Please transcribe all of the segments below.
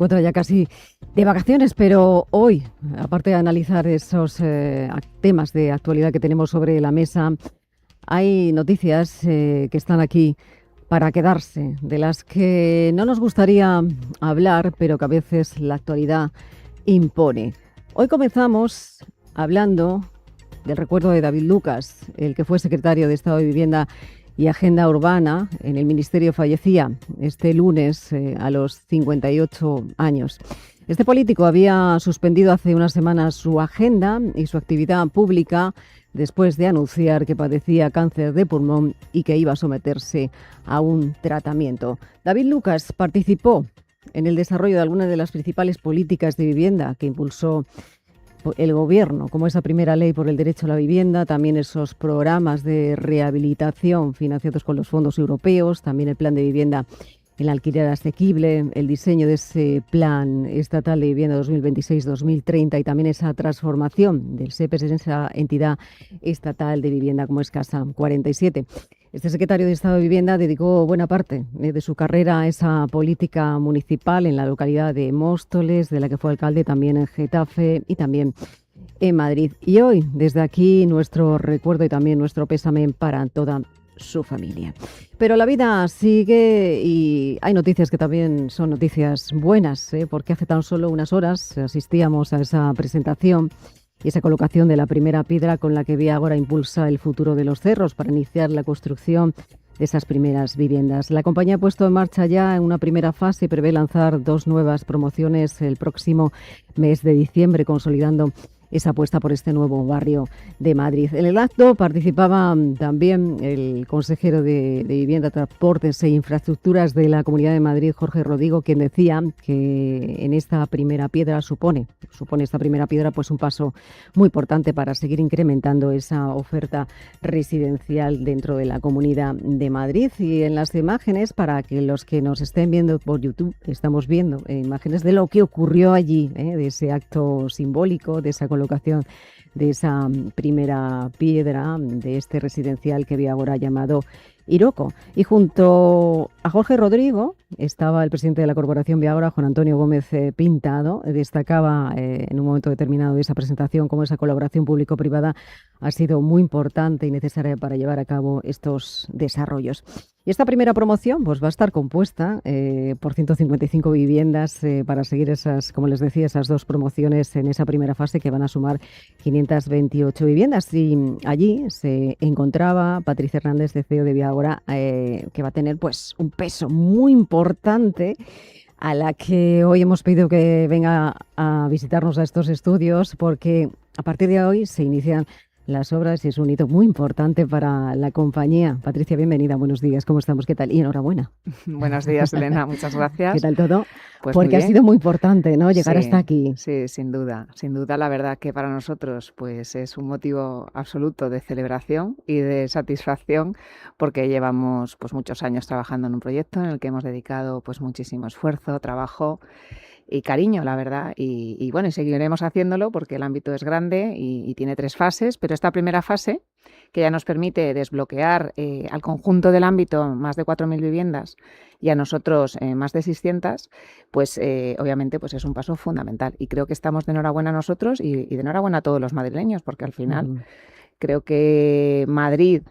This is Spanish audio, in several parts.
encuentra ya casi de vacaciones, pero hoy, aparte de analizar esos temas de actualidad que tenemos sobre la mesa, hay noticias que están aquí para quedarse, de las que no nos gustaría hablar, pero que a veces la actualidad impone. Hoy comenzamos hablando del recuerdo de David Lucas, el que fue secretario de Estado de Vivienda y Agenda Urbana en el Ministerio. Fallecía este lunes a los 58 años. Este político había suspendido hace unas semanas su agenda y su actividad pública después de anunciar que padecía cáncer de pulmón y que iba a someterse a un tratamiento. David Lucas participó en el desarrollo de algunas de las principales políticas de vivienda que impulsó el gobierno, como esa primera ley por el derecho a la vivienda, también esos programas de rehabilitación financiados con los fondos europeos, también el plan de vivienda en alquiler asequible, el diseño de ese plan estatal de vivienda 2026-2030 y también esa transformación del SEPES en esa entidad estatal de vivienda como es Casa 47. Este secretario de Estado de Vivienda dedicó buena parte de su carrera a esa política municipal en la localidad de Móstoles, de la que fue alcalde también en Getafe y también en Madrid. Y hoy, desde aquí, nuestro recuerdo y también nuestro pésame para toda su familia. Pero la vida sigue y hay noticias que también son noticias buenas, porque hace tan solo unas horas asistíamos a esa presentación y esa colocación de la primera piedra con la que Viagora impulsa el futuro de los cerros para iniciar la construcción de esas primeras viviendas. La compañía ha puesto en marcha ya en una primera fase y prevé lanzar 2 nuevas promociones el próximo mes de diciembre, consolidando esa apuesta por este nuevo barrio de Madrid. En el acto participaba también el consejero de Vivienda, Transportes e Infraestructuras de la Comunidad de Madrid, Jorge Rodrigo, quien decía que en esta primera piedra supone esta primera piedra pues un paso muy importante para seguir incrementando esa oferta residencial dentro de la Comunidad de Madrid. Y en las imágenes, para que los que nos estén viendo por YouTube, estamos viendo imágenes de lo que ocurrió allí, de ese acto simbólico, de esa colocación de esa primera piedra de este residencial que Viagora ha llamado Iroko. Y junto a Jorge Rodrigo estaba el presidente de la Corporación Viagora, Juan Antonio Gómez Pintado. Destacaba en un momento determinado de esa presentación cómo esa colaboración público-privada ha sido muy importante y necesaria para llevar a cabo estos desarrollos. Y esta primera promoción pues va a estar compuesta por 155 viviendas para seguir esas, como les decía, esas 2 promociones en esa primera fase que van a sumar 528 viviendas. Y allí se encontraba Patricia Hernández, de CEO de Viagora, que va a tener pues un peso muy importante, a la que hoy hemos pedido que venga a visitarnos a estos estudios, porque a partir de hoy se inician las obras y es un hito muy importante para la compañía. Patricia, bienvenida, buenos días, ¿cómo estamos? ¿Qué tal? Y enhorabuena. Buenos días, Elena, muchas gracias. ¿Qué tal todo? Pues porque ha sido muy importante, ¿no?, llegar hasta aquí. Sí, sin duda, la verdad que para nosotros pues es un motivo absoluto de celebración y de satisfacción, porque llevamos pues muchos años trabajando en un proyecto en el que hemos dedicado pues muchísimo esfuerzo, trabajo y cariño, la verdad, y bueno, y seguiremos haciéndolo porque el ámbito es grande y tiene 3 fases, pero esta primera fase, que ya nos permite desbloquear al conjunto del ámbito más de 4.000 viviendas y a nosotros más de 600, pues obviamente pues es un paso fundamental. Y creo que estamos de enhorabuena nosotros y de enhorabuena a todos los madrileños, porque al final creo que Madrid,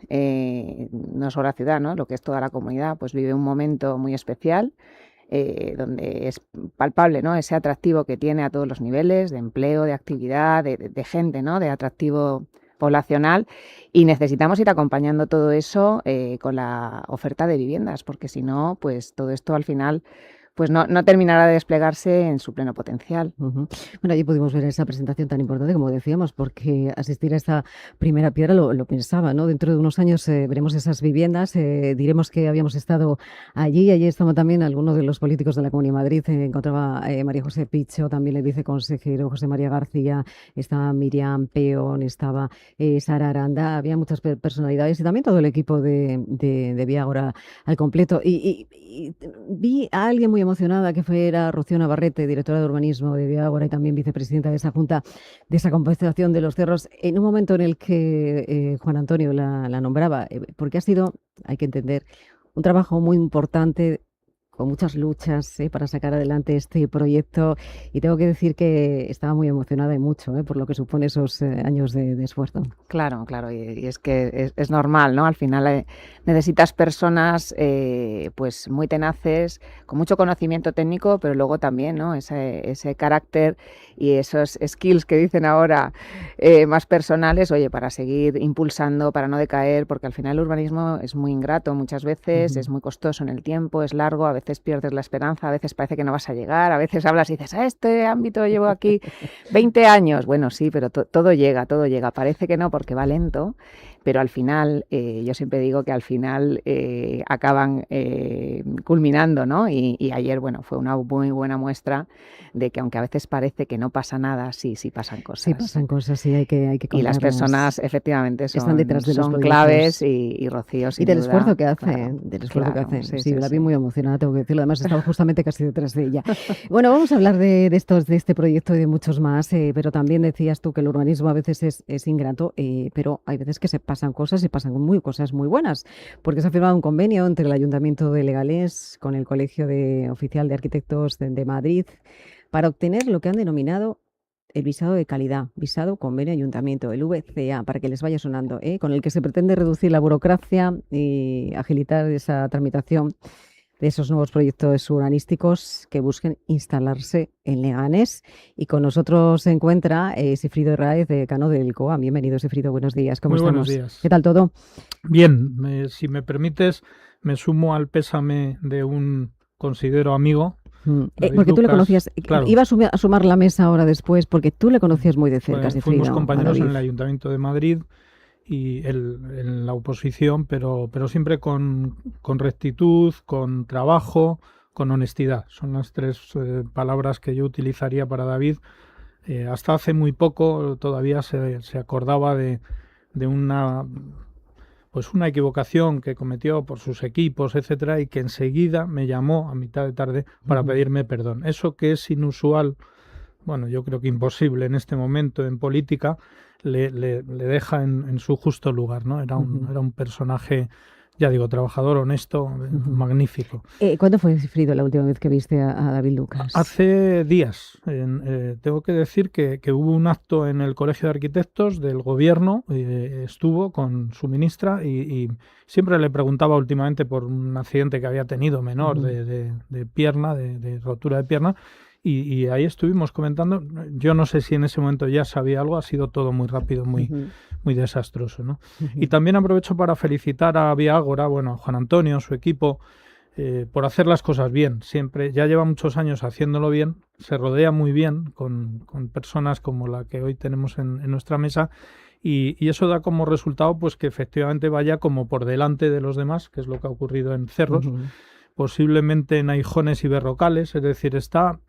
no solo la ciudad, ¿no?, lo que es toda la comunidad, pues vive un momento muy especial, donde es palpable, ¿no?, ese atractivo que tiene a todos los niveles, de empleo, de actividad, de gente, ¿no?, de atractivo poblacional, y necesitamos ir acompañando todo eso con la oferta de viviendas, porque si no, pues todo esto al final pues no terminará de desplegarse en su pleno potencial. Bueno, allí pudimos ver esa presentación tan importante, como decíamos, porque asistir a esta primera piedra lo pensaba, ¿no? Dentro de unos años veremos esas viviendas, diremos que habíamos estado allí estaban también algunos de los políticos de la Comunidad de Madrid, encontraba María José Picho, también el viceconsejero José María García, estaba Miriam Peón, estaba Sara Aranda, había muchas personalidades y también todo el equipo de Viagora al completo. Y vi a alguien muy emocionada que era Rocío Navarrete, directora de urbanismo de Viagora y también vicepresidenta de esa junta de esa compensación de los cerros, en un momento en el que Juan Antonio la nombraba, porque ha sido, hay que entender, un trabajo muy importante con muchas luchas para sacar adelante este proyecto y tengo que decir que estaba muy emocionada y mucho por lo que supone esos años de esfuerzo. Claro, claro, y es que es normal, ¿no? Al final necesitas personas pues muy tenaces, con mucho conocimiento técnico, pero luego también, ¿no? Ese carácter y esos skills que dicen ahora más personales, oye, para seguir impulsando, para no decaer, porque al final el urbanismo es muy ingrato muchas veces, es muy costoso en el tiempo, es largo, a veces pierdes la esperanza, a veces parece que no vas a llegar, a veces hablas y dices, a este ámbito llevo aquí 20 años. Bueno, sí, pero todo llega, parece que no porque va lento, pero al final, yo siempre digo que al final acaban culminando, ¿no? Y ayer, bueno, fue una muy buena muestra de que aunque a veces parece que no pasa nada, sí pasan cosas. Sí pasan cosas, sí, hay que contarlas. Y las personas efectivamente están detrás de son claves y Rocío, sin y del duda, esfuerzo que hace, claro, del esfuerzo que hace. Sí, la vi sí. muy emocionada, tengo que decirlo. Además, estaba justamente casi detrás de ella. Bueno, vamos a hablar de este proyecto y de muchos más, pero también decías tú que el urbanismo a veces es ingrato, pero hay veces que se pasan cosas y pasan cosas muy buenas, porque se ha firmado un convenio entre el Ayuntamiento de Leganés con el Colegio Oficial de Arquitectos de Madrid para obtener lo que han denominado el visado de calidad, visado convenio ayuntamiento, el VCA, para que les vaya sonando, con el que se pretende reducir la burocracia y agilitar esa tramitación de esos nuevos proyectos urbanísticos que busquen instalarse en Leganés. Y con nosotros se encuentra Sigfrido Herráez, decano del COA. Bienvenido, Sigfrido, buenos días. ¿Cómo estamos? Buenos días. ¿Qué tal todo? Bien, si me permites, me sumo al pésame de un considero amigo. Porque tú le conocías, claro. Iba a sumar la mesa ahora después, porque tú le conocías muy de cerca. Fuimos compañeros en el Ayuntamiento de Madrid y él en la oposición, pero siempre con rectitud, con trabajo, con honestidad. Son las tres palabras que yo utilizaría para David. Hasta hace muy poco todavía se acordaba de una equivocación que cometió por sus equipos, etcétera, y que enseguida me llamó a mitad de tarde para pedirme perdón. Eso que es inusual, bueno, yo creo que imposible en este momento en política, le deja en su justo lugar, ¿no? Era un personaje, ya digo, trabajador, honesto, magnífico. ¿Cuándo fue, Sigfrido, la última vez que viste a David Lucas? Hace días. Tengo que decir que hubo un acto en el Colegio de Arquitectos del Gobierno, estuvo con su ministra y siempre le preguntaba últimamente por un accidente que había tenido menor de pierna, de rotura de pierna, y ahí estuvimos comentando. Yo no sé si en ese momento ya sabía algo, ha sido todo muy rápido, muy desastroso, ¿no? Y también aprovecho para felicitar a Vía Ágora, a Juan Antonio, su equipo, por hacer las cosas bien. Siempre, ya lleva muchos años haciéndolo bien, se rodea muy bien con personas como la que hoy tenemos en nuestra mesa, y eso da como resultado pues que efectivamente vaya como por delante de los demás, que es lo que ha ocurrido en Cerros, posiblemente en Aijones y Berrocales, es decir, está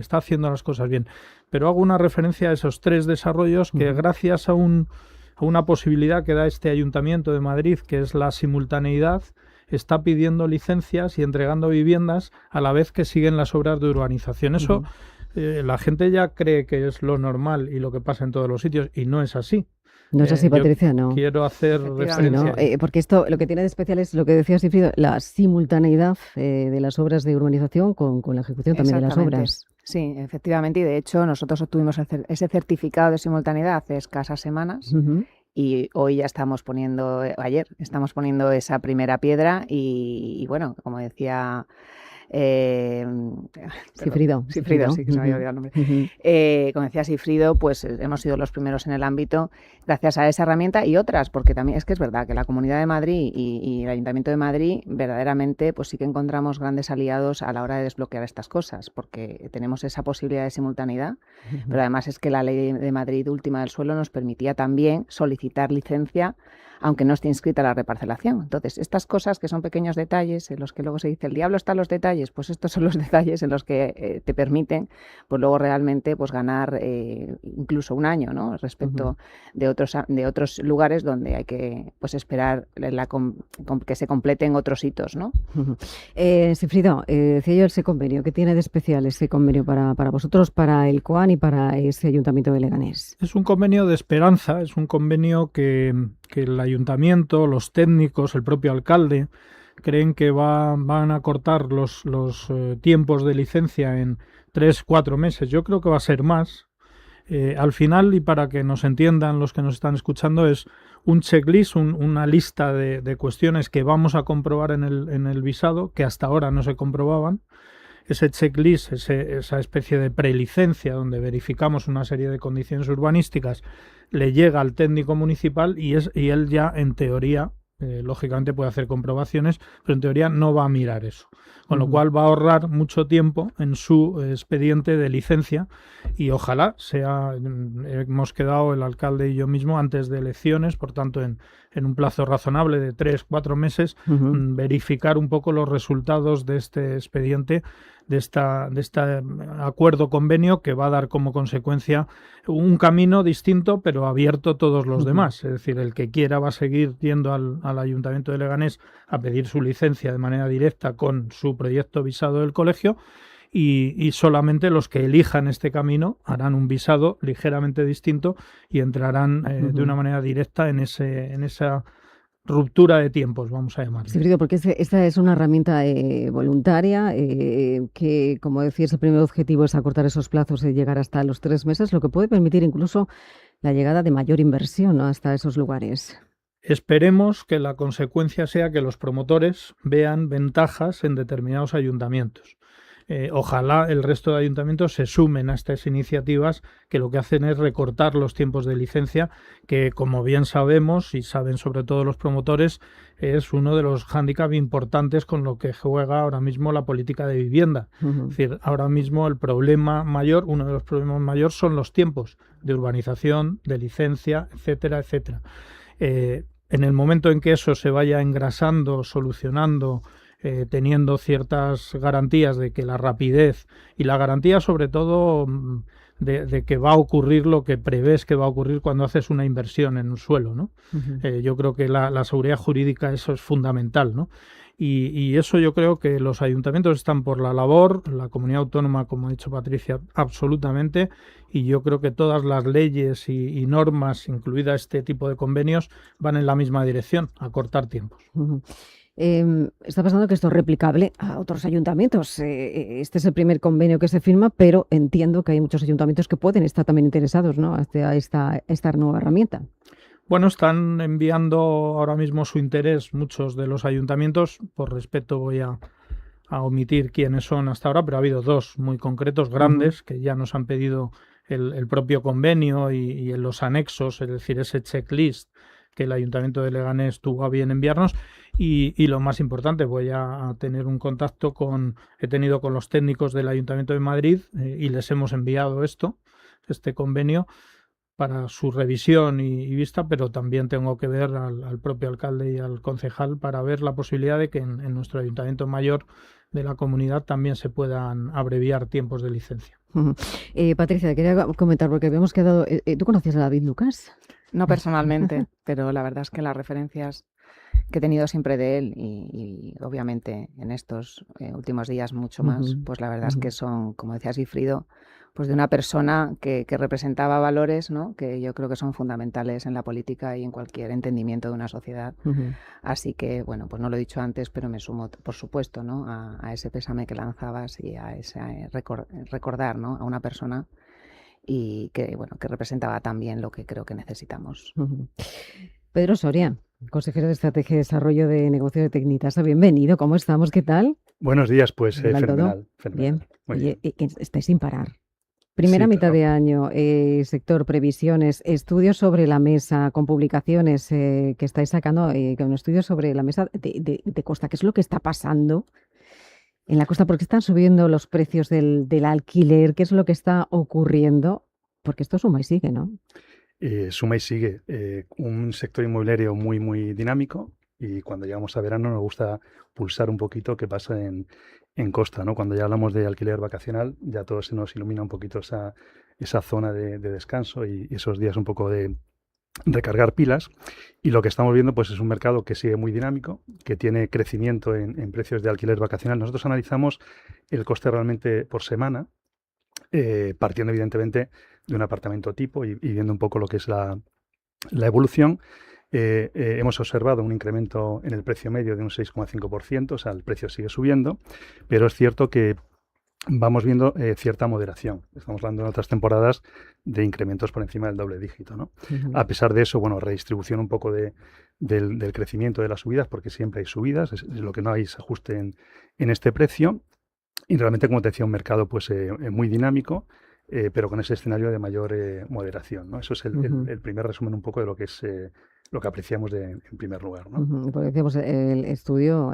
haciendo las cosas bien. Pero hago una referencia a esos tres desarrollos que gracias a una posibilidad que da este Ayuntamiento de Madrid, que es la simultaneidad, está pidiendo licencias y entregando viviendas a la vez que siguen las obras de urbanización. Eso la gente ya cree que es lo normal y lo que pasa en todos los sitios, y no es así. No es así, Patricia, no. Quiero hacer referencia. Porque esto lo que tiene de especial es lo que decía Sigfrido, la simultaneidad de las obras de urbanización con la ejecución también de las obras. Sí, efectivamente, y de hecho nosotros obtuvimos ese certificado de simultaneidad hace escasas semanas. Y hoy ya ayer estamos poniendo esa primera piedra y bueno, como decía Sigfrido, sí, que se me había olvidado el nombre. Como decía Sigfrido, pues hemos sido los primeros en el ámbito gracias a esa herramienta y otras, porque también es que es verdad que la Comunidad de Madrid y el Ayuntamiento de Madrid verdaderamente pues sí que encontramos grandes aliados a la hora de desbloquear estas cosas, porque tenemos esa posibilidad de simultaneidad, pero además es que la Ley de Madrid última del suelo nos permitía también solicitar licencia aunque no esté inscrita la reparcelación. Entonces, estas cosas que son pequeños detalles en los que luego se dice el diablo está en los detalles, pues estos son los detalles en los que te permiten pues luego realmente pues ganar incluso un año, ¿no? Respecto de otros lugares donde hay que pues esperar que se completen otros hitos, ¿no? Sigfrido, decía yo ese convenio, ¿qué tiene de especial ese convenio para vosotros, para el COAN y para ese Ayuntamiento de Leganés? Es un convenio de esperanza, es un convenio que el Ayuntamiento, los técnicos, el propio alcalde, creen que van a cortar los tiempos de licencia en 3-4 meses. Yo creo que va a ser más. Al final, y para que nos entiendan los que nos están escuchando, es un checklist, una lista de cuestiones que vamos a comprobar en el visado, que hasta ahora no se comprobaban. Ese checklist, esa especie de prelicencia donde verificamos una serie de condiciones urbanísticas, le llega al técnico municipal y él ya, en teoría, lógicamente puede hacer comprobaciones, pero en teoría no va a mirar eso. Con lo cual va a ahorrar mucho tiempo en su expediente de licencia y ojalá hemos quedado el alcalde y yo mismo antes de elecciones, por tanto en un plazo razonable de 3-4 meses, verificar un poco los resultados de este expediente, de este acuerdo convenio que va a dar como consecuencia un camino distinto pero abierto a todos los demás. Es decir, el que quiera va a seguir yendo al Ayuntamiento de Leganés a pedir su licencia de manera directa con su proyecto visado del colegio y solamente los que elijan este camino harán un visado ligeramente distinto y entrarán de una manera directa en esa ruptura de tiempos, vamos a llamarlo. Sí, porque esta es una herramienta voluntaria que, como decías, el primer objetivo es acortar esos plazos y llegar hasta los 3 meses, lo que puede permitir incluso la llegada de mayor inversión, ¿no?, hasta esos lugares. Esperemos que la consecuencia sea que los promotores vean ventajas en determinados ayuntamientos. Ojalá el resto de ayuntamientos se sumen a estas iniciativas que lo que hacen es recortar los tiempos de licencia, que como bien sabemos y saben sobre todo los promotores, es uno de los hándicaps importantes con lo que juega ahora mismo la política de vivienda. Es decir, ahora mismo uno de los problemas mayores son los tiempos de urbanización, de licencia, etcétera, etcétera. En el momento en que eso se vaya engrasando, solucionando, teniendo ciertas garantías de que la rapidez y la garantía sobre todo de que va a ocurrir lo que prevés que va a ocurrir cuando haces una inversión en un suelo, ¿no? Yo creo que la seguridad jurídica, eso es fundamental, ¿no? Y eso yo creo que los ayuntamientos están por la labor, la comunidad autónoma, como ha dicho Patricia, absolutamente, y yo creo que todas las leyes y normas, incluida este tipo de convenios, van en la misma dirección, a cortar tiempos. Está pasando que esto es replicable a otros ayuntamientos. Este es el primer convenio que se firma, pero entiendo que hay muchos ayuntamientos que pueden estar también interesados, ¿no?, a esta nueva herramienta. Bueno, están enviando ahora mismo su interés muchos de los ayuntamientos. Por respeto voy a omitir quiénes son hasta ahora, pero ha habido 2 muy concretos, grandes, que ya nos han pedido el propio convenio y en los anexos, es decir, ese checklist que el Ayuntamiento de Leganés tuvo a bien enviarnos. Y lo más importante, voy a tener un contacto he tenido con los técnicos del Ayuntamiento de Madrid y les hemos enviado este convenio para su revisión y vista, pero también tengo que ver al propio alcalde y al concejal para ver la posibilidad de que en nuestro ayuntamiento mayor de la comunidad también se puedan abreviar tiempos de licencia. Patricia, quería comentar, porque habíamos quedado... ¿Tú conocías a David Lucas? No personalmente, pero la verdad es que las referencias que he tenido siempre de él y obviamente en estos últimos días mucho más, pues la verdad es que son, como decía Sigfrido, pues de una persona que representaba valores, ¿no?, que yo creo que son fundamentales en la política y en cualquier entendimiento de una sociedad. Así que, bueno, pues no lo he dicho antes, pero me sumo, por supuesto, ¿no?, a ese pésame que lanzabas y a ese recordar, ¿no?, a una persona y que, bueno, que representaba también lo que creo que necesitamos. Pedro Soria, consejero de Estrategia y Desarrollo de Negocio de Tecnitasa, bienvenido. ¿Cómo estamos? ¿Qué tal? Buenos días, pues fenomenal. Bien. Oye, estáis sin parar. Primera mitad de año, sector previsiones, estudios sobre la mesa, con publicaciones que estáis sacando, con estudios sobre la mesa de costa. ¿Qué es lo que está pasando en la costa? ¿Por qué están subiendo los precios del alquiler? ¿Qué es lo que está ocurriendo? Porque esto suma y sigue, ¿no? Suma y sigue. Un sector inmobiliario muy, muy dinámico, y cuando llegamos a verano nos gusta pulsar un poquito qué pasa en costa, ¿no? Cuando ya hablamos de alquiler vacacional, ya todo se nos ilumina un poquito esa zona de descanso y esos días un poco de recargar pilas. Y lo que estamos viendo, pues, es un mercado que sigue muy dinámico, que tiene crecimiento en precios de alquiler vacacional. Nosotros analizamos el coste realmente por semana, partiendo evidentemente de un apartamento tipo y viendo un poco lo que es la evolución. hemos observado un incremento en el precio medio de un 6,5%, o sea, el precio sigue subiendo, pero es cierto que vamos viendo cierta moderación. Estamos hablando en otras temporadas de incrementos por encima del doble dígito, ¿no? A pesar de eso, bueno, redistribución un poco del crecimiento de las subidas, porque siempre hay subidas, es lo que no hay es ajuste en este precio. Y realmente, como te decía, un mercado pues muy dinámico, pero con ese escenario de mayor moderación, ¿no? Eso es el primer resumen un poco de lo que es lo que apreciamos en primer lugar, ¿no? Porque decíamos, el estudio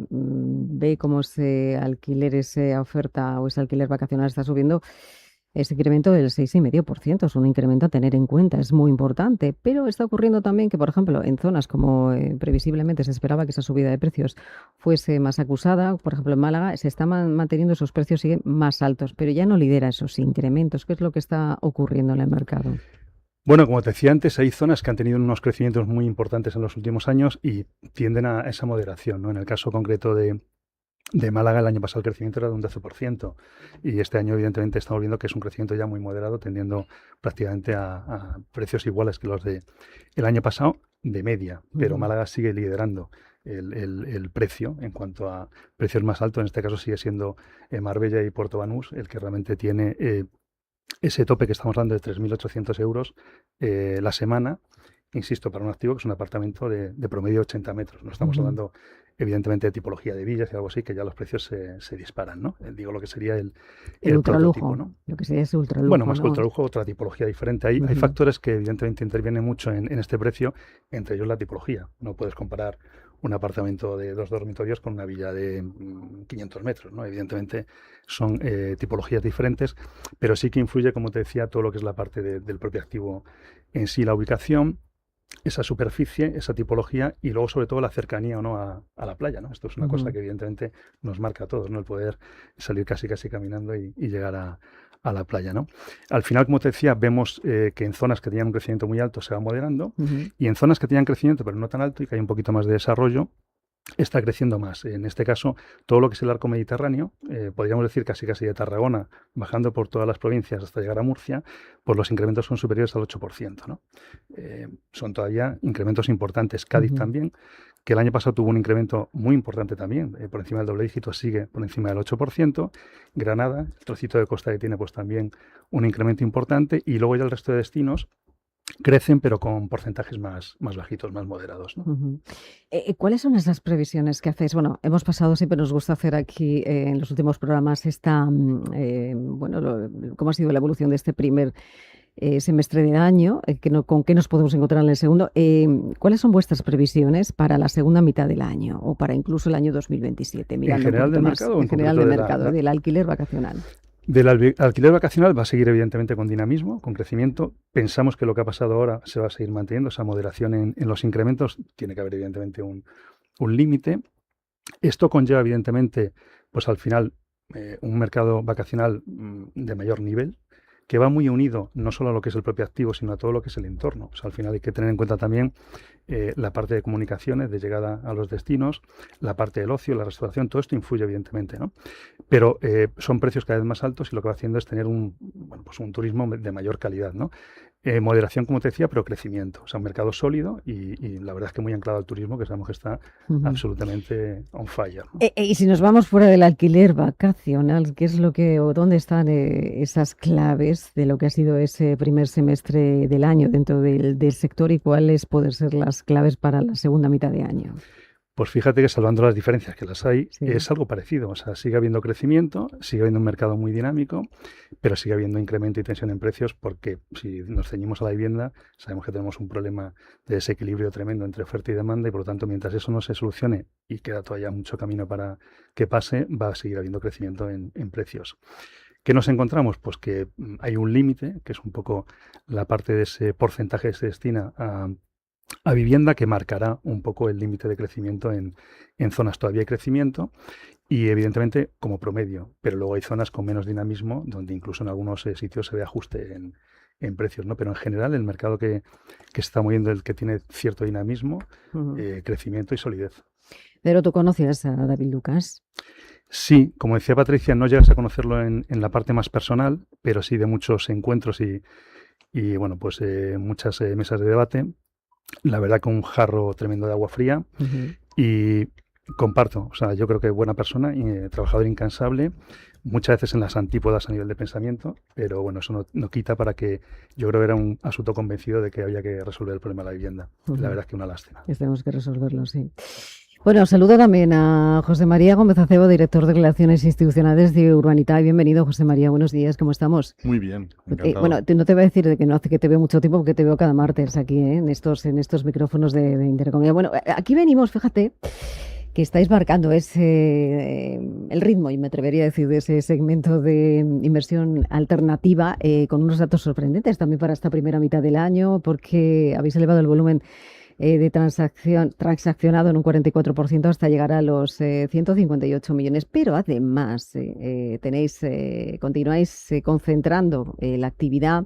ve cómo ese alquiler, esa oferta o ese alquiler vacacional está subiendo. Ese incremento del 6,5% es un incremento a tener en cuenta, es muy importante, pero está ocurriendo también que, por ejemplo, en zonas como previsiblemente se esperaba que esa subida de precios fuese más acusada, por ejemplo, en Málaga se están manteniendo esos precios, siguen más altos, pero ya no lidera esos incrementos. ¿Qué es lo que está ocurriendo en el mercado? Bueno, como te decía antes, hay zonas que han tenido unos crecimientos muy importantes en los últimos años y tienden a esa moderación, ¿no? En el caso concreto de Málaga, el año pasado el crecimiento era de un 12%, y este año evidentemente estamos viendo que es un crecimiento ya muy moderado, tendiendo prácticamente a precios iguales que los del año pasado de media, pero Málaga sigue liderando el precio en cuanto a precios más altos. En este caso sigue siendo Marbella y Puerto Banús el que realmente tiene ese tope que estamos hablando de 3.800 euros la semana, insisto, para un activo que es un apartamento de promedio 80 metros. No estamos hablando evidentemente de tipología de villas y algo así, que ya los precios se disparan, ¿no? Digo lo que sería el ultralujo, ¿no? Lo que sería ese ultralujo. Bueno, más ¿no? que ultralujo, otra tipología diferente. Hay factores que evidentemente intervienen mucho en este precio, entre ellos la tipología. No puedes comparar un apartamento de 2 dormitorios con una villa de 500 metros, ¿no? Evidentemente son tipologías diferentes, pero sí que influye, como te decía, todo lo que es la parte del propio activo en sí, la ubicación, esa superficie, esa tipología y luego sobre todo la cercanía o no a la playa, ¿no? Esto es una cosa que evidentemente nos marca a todos, ¿no? El poder salir casi caminando y llegar a la playa, ¿no? Al final, como te decía, vemos que en zonas que tenían un crecimiento muy alto se va moderando y en zonas que tenían crecimiento pero no tan alto y que hay un poquito más de desarrollo, está creciendo más. En este caso, todo lo que es el arco mediterráneo, podríamos decir casi de Tarragona, bajando por todas las provincias hasta llegar a Murcia, pues los incrementos son superiores al 8%, ¿no? Son todavía incrementos importantes. Cádiz también, que el año pasado tuvo un incremento muy importante también, por encima del doble dígito, sigue por encima del 8%. Granada, el trocito de costa que tiene, pues también un incremento importante. Y luego ya el resto de destinos crecen, pero con porcentajes más bajitos, más moderados, ¿no? ¿Cuáles son esas previsiones que hacéis? Bueno, hemos pasado, siempre nos gusta hacer aquí en los últimos programas cómo ha sido la evolución de este primer semestre del año, con qué nos podemos encontrar en el segundo. ¿Cuáles son vuestras previsiones para la segunda mitad del año o para incluso el año 2027? ¿En general del mercado? En general del mercado, del alquiler vacacional. Del alquiler vacacional va a seguir evidentemente con dinamismo, con crecimiento. Pensamos que lo que ha pasado ahora se va a seguir manteniendo, esa moderación en los incrementos. Tiene que haber evidentemente un límite. Esto conlleva evidentemente, pues al final, un mercado vacacional de mayor nivel, que va muy unido no solo a lo que es el propio activo, sino a todo lo que es el entorno. O sea, al final hay que tener en cuenta también la parte de comunicaciones, de llegada a los destinos, la parte del ocio, la restauración, todo esto influye evidentemente, ¿no? Pero son precios cada vez más altos y lo que va haciendo es tener un turismo de mayor calidad, ¿no? Moderación, como te decía, pero crecimiento. O sea, un mercado sólido y la verdad es que muy anclado al turismo, que sabemos que está absolutamente on fire, ¿no? Y si nos vamos fuera del alquiler vacacional, ¿qué es dónde están esas claves de lo que ha sido ese primer semestre del año dentro del sector y cuáles pueden ser las claves para la segunda mitad de año? Pues fíjate que salvando las diferencias que las hay, es algo parecido. O sea, sigue habiendo crecimiento, sigue habiendo un mercado muy dinámico, pero sigue habiendo incremento y tensión en precios porque si nos ceñimos a la vivienda, sabemos que tenemos un problema de desequilibrio tremendo entre oferta y demanda y por lo tanto mientras eso no se solucione y queda todavía mucho camino para que pase, va a seguir habiendo crecimiento en precios. ¿Qué nos encontramos? Pues que hay un límite, que es un poco la parte de ese porcentaje que se destina a vivienda que marcará un poco el límite de crecimiento en zonas todavía hay crecimiento y evidentemente como promedio, pero luego hay zonas con menos dinamismo donde incluso en algunos sitios se ve ajuste en precios, ¿no? Pero en general el mercado que se está moviendo, el que tiene cierto dinamismo, crecimiento y solidez. Pero tú conocías a David Lucas. Sí, como decía Patricia, no llegas a conocerlo en la parte más personal, pero sí de muchos encuentros y bueno, pues muchas mesas de debate. la verdad que un jarro tremendo de agua fría. Y comparto, o sea, yo creo que buena persona, trabajador incansable, muchas veces en las antípodas a nivel de pensamiento, pero bueno, eso no quita para que yo creo que era un asunto convencido de que había que resolver el problema de la vivienda. La verdad es que una lástima. Tenemos que resolverlo, sí. Bueno, saludo también a José María Gómez Acebo, director de Relaciones Institucionales de Urbanitae. Bienvenido, José María. Buenos días, ¿cómo estamos? Muy bien, encantado. Bueno, no te voy a decir de que no hace que te veo mucho tiempo, porque te veo cada martes aquí, en estos micrófonos de Intereconomía. Bueno, aquí venimos, fíjate, que estáis marcando el ritmo, y me atrevería a decir, de ese segmento de inversión alternativa, con unos datos sorprendentes también para esta primera mitad del año, porque habéis elevado el volumen de transaccionado en un 44% hasta llegar a los 158 millones. Pero además continuáis concentrando la actividad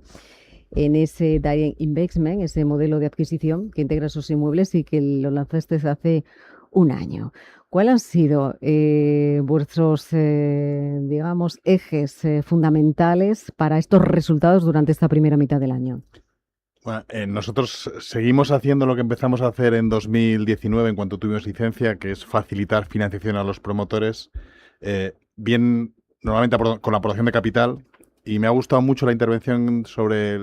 en ese direct investment, ese modelo de adquisición que integra esos inmuebles y que lo lanzaste hace un año. ¿Cuáles han sido vuestros, digamos, ejes fundamentales para estos resultados durante esta primera mitad del año? Bueno, nosotros seguimos haciendo lo que empezamos a hacer en 2019 en cuanto tuvimos licencia, que es facilitar financiación a los promotores, normalmente con la aportación de capital, y me ha gustado mucho la intervención sobre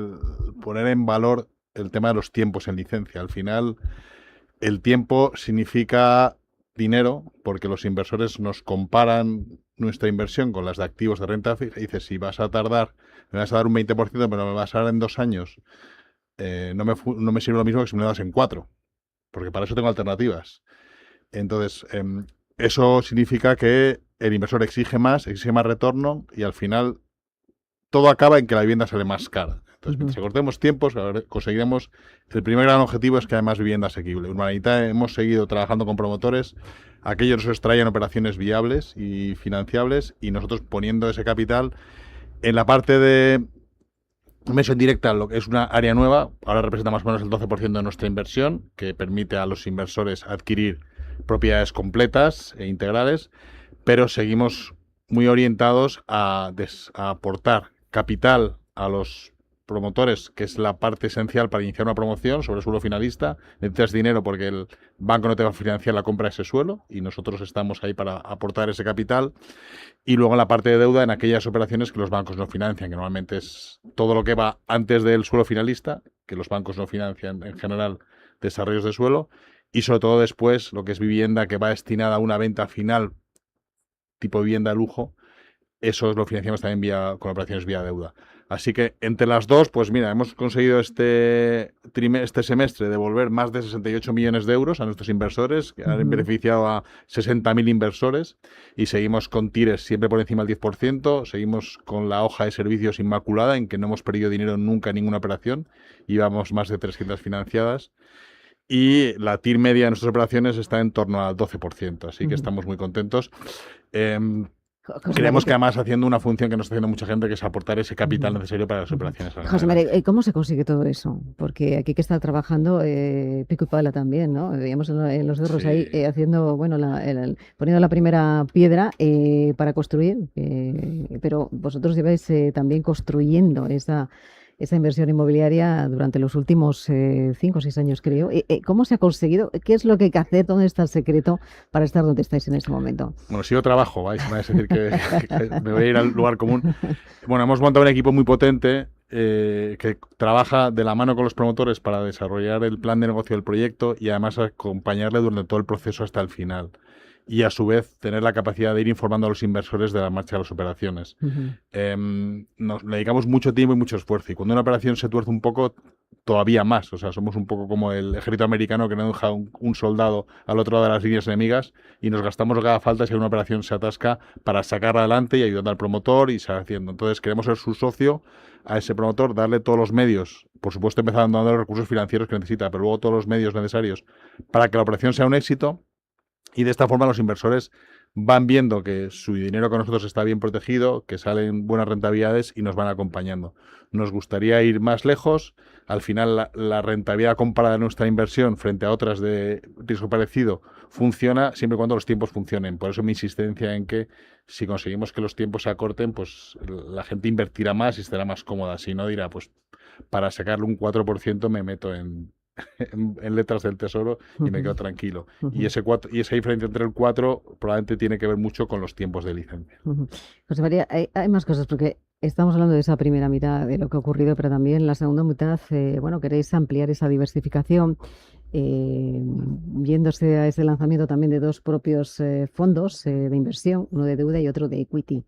poner en valor el tema de los tiempos en licencia. Al final, el tiempo significa dinero, porque los inversores nos comparan nuestra inversión con las de activos de renta fija y dices, si vas a tardar, me vas a dar un 20%, pero me vas a dar en 2 años, no me sirve lo mismo que si me lo das en 4, porque para eso tengo alternativas. Entonces, eso significa que el inversor exige más retorno, y al final todo acaba en que la vivienda sale más cara. Entonces, si cortemos tiempos, conseguiremos. El primer gran objetivo es que haya más vivienda asequible. Urbanitae hemos seguido trabajando con promotores, aquellos nos traían operaciones viables y financiables, y nosotros poniendo ese capital en la parte de inversión directa, lo que es una área nueva. Ahora representa más o menos el 12% de nuestra inversión, que permite a los inversores adquirir propiedades completas e integrales, pero seguimos muy orientados a aportar capital a los promotores, que es la parte esencial para iniciar una promoción sobre suelo finalista. Necesitas dinero porque el banco no te va a financiar la compra de ese suelo, y nosotros estamos ahí para aportar ese capital. Y luego en la parte de deuda, en aquellas operaciones que los bancos no financian, que normalmente es todo lo que va antes del suelo finalista, que los bancos no financian en general desarrollos de suelo, y sobre todo después lo que es vivienda que va destinada a una venta final, tipo vivienda de lujo. Eso lo financiamos también con operaciones vía deuda. Así que entre las dos, pues mira, hemos conseguido este semestre devolver más de 68 millones de euros a nuestros inversores, que han beneficiado a 60.000 inversores, y seguimos con TIRES siempre por encima del 10%, seguimos con la hoja de servicios inmaculada, en que no hemos perdido dinero nunca en ninguna operación, llevamos más de 300 financiadas, y la TIR media de nuestras operaciones está en torno al 12%, así que estamos muy contentos. Creemos que además haciendo una función que nos está haciendo mucha gente, que es aportar ese capital necesario para las operaciones. José María, ¿cómo se consigue todo eso? Porque aquí que está trabajando pico y pala también, ¿no? Veíamos en los cerros ahí haciendo, bueno, poniendo la primera piedra para construir, pero vosotros lleváis también construyendo esa inversión inmobiliaria durante los últimos 5 o 6 años, creo. ¿Cómo se ha conseguido? ¿Qué es lo que hay que hacer? ¿Dónde está el secreto para estar donde estáis en este momento? Bueno, si yo trabajo, vais a decir que me voy a ir al lugar común. Bueno, hemos montado un equipo muy potente que trabaja de la mano con los promotores para desarrollar el plan de negocio del proyecto, y además acompañarle durante todo el proceso hasta el final. Y a su vez tener la capacidad de ir informando a los inversores de la marcha de las operaciones. Nos dedicamos mucho tiempo y mucho esfuerzo, y cuando una operación se tuerce un poco, todavía más. O sea, somos un poco como el ejército americano, que no deja un soldado al otro lado de las líneas enemigas, y nos gastamos lo que haga falta si una operación se atasca para sacarla adelante y ayudando al promotor y seguir haciendo. Entonces queremos ser su socio a ese promotor, darle todos los medios, por supuesto empezando dando los recursos financieros que necesita, pero luego todos los medios necesarios para que la operación sea un éxito. Y de esta forma los inversores van viendo que su dinero con nosotros está bien protegido, que salen buenas rentabilidades, y nos van acompañando. Nos gustaría ir más lejos. Al final la rentabilidad comparada de nuestra inversión frente a otras de riesgo parecido funciona siempre y cuando los tiempos funcionen. Por eso mi insistencia en que si conseguimos que los tiempos se acorten, pues la gente invertirá más y estará más cómoda. Si no, dirá, pues para sacarle un 4% me meto en en letras del Tesoro y me quedo tranquilo. Y esa diferencia entre el 4 probablemente tiene que ver mucho con los tiempos de licencia. José María, hay más cosas, porque estamos hablando de esa primera mitad, de lo que ha ocurrido, pero también en la segunda mitad, bueno, queréis ampliar esa diversificación, viéndose a ese lanzamiento también de dos propios fondos de inversión, uno de deuda y otro de equity.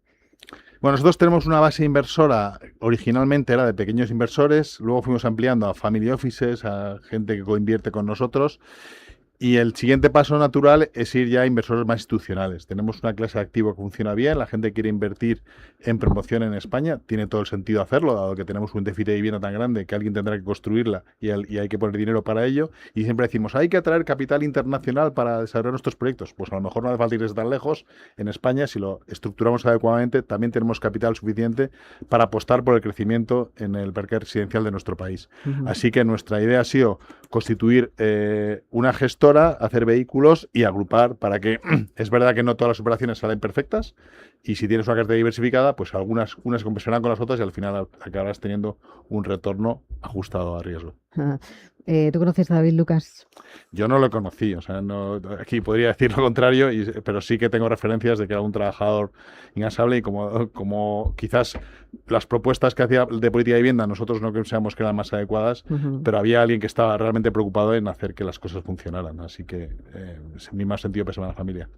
Bueno, nosotros tenemos una base inversora, originalmente era de pequeños inversores, luego fuimos ampliando a family offices, a gente que coinvierte con nosotros, y el siguiente paso natural es ir ya a inversores más institucionales. Tenemos una clase de activo que funciona bien, la gente quiere invertir en promoción en España, tiene todo el sentido hacerlo, dado que tenemos un déficit de vivienda tan grande que alguien tendrá que construirla y hay que poner dinero para ello, y siempre decimos, hay que atraer capital internacional para desarrollar nuestros proyectos. Pues a lo mejor no hace falta ir tan lejos. En España, si lo estructuramos adecuadamente, también tenemos capital suficiente para apostar por el crecimiento en el parque residencial de nuestro país. Así que nuestra idea ha sido constituir una gestora, hacer vehículos y agrupar para que, es verdad que no todas las operaciones salen perfectas, y si tienes una cartera diversificada, pues unas compensarán con las otras y al final acabarás teniendo un retorno ajustado a riesgo. ¿Tú conoces a David Lucas? Yo no lo conocí, o sea, no, aquí podría decir lo contrario, pero sí que tengo referencias de que era un trabajador incansable y como quizás las propuestas que hacía de política de vivienda nosotros no pensábamos que eran más adecuadas, pero había alguien que estaba realmente preocupado en hacer que las cosas funcionaran, así que mi más sentido pésame a la familia.